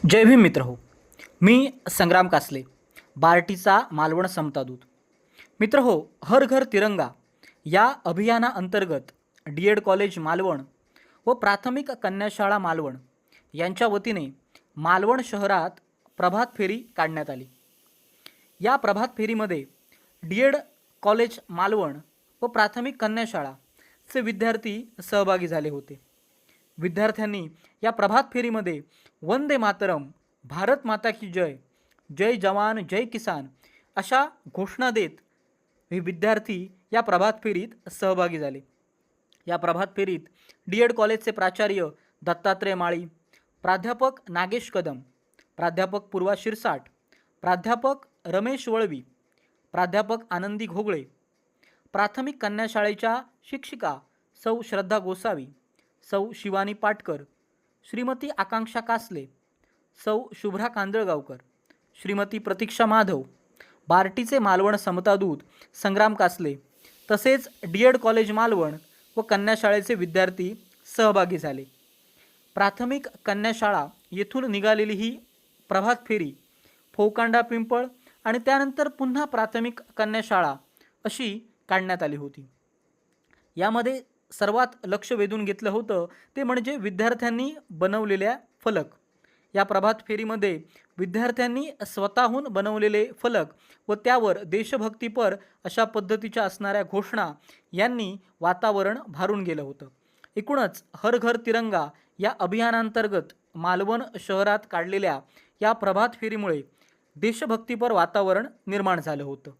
जय भीम मित्र हो. मी संग्राम कासले, बार्टीचा मालवण समतादूत. मित्र हो, हर घर तिरंगा या अभियानाअंतर्गत डी.एड कॉलेज मालवण व प्राथमिक कन्याशाळा मालवण यांच्या वतीने मालवण शहरात प्रभात फेरी काढण्यात आली. या प्रभात फेरीमध्ये डी.एड कॉलेज मालवण व प्राथमिक कन्याशाळाचे विद्यार्थी सहभागी झाले होते. विद्यार्थ्यांनी या प्रभात फेरीमध्ये वंदे मातरम, भारत माता की जय, जय जवान जय किसान अशा घोषणा देत हे विद्यार्थी या प्रभात फेरीत सहभागी झाले. या प्रभात फेरीत डी.एड कॉलेजचे प्राचार्य दत्तात्रय माळी, प्राध्यापक नागेश कदम, प्राध्यापक पूर्वा शिरसाट, प्राध्यापक रमेश वळवी, प्राध्यापक आनंदी घोगळे, प्राथमिक कन्याशाळेच्या शिक्षिका सौ श्रद्धा गोसावी, सौ शिवानी पाटकर, श्रीमती आकांक्षा कासले, सौ शुभ्रा कांदळगावकर, श्रीमती प्रतीक्षा माधव, बार्टीचे मालवण समतादूत संग्राम कासले तसेच डी.एड कॉलेज मालवण व कन्याशाळेचे विद्यार्थी सहभागी झाले. प्राथमिक कन्याशाळा येथून निघालेली ही प्रभात फेरी फोकांडा पिंपळ आणि त्यानंतर पुन्हा प्राथमिक कन्याशाळा अशी काढण्यात आली होती. यामध्ये सर्वात लक्ष वेधून घेतलं होतं ते म्हणजे विद्यार्थ्यांनी बनवलेल्या फलक. या प्रभात फेरीमध्ये विद्यार्थ्यांनी स्वतःहून बनवलेले फलक व त्यावर देशभक्तीपर अशा पद्धतीच्या असणाऱ्या घोषणा यांनी वातावरण भारून गेलं होतं. एकूणच हर घर तिरंगा या अभियानांतर्गत मालवण शहरात काढलेल्या या प्रभात फेरीमुळे देशभक्तीपर वातावरण निर्माण झालं होतं.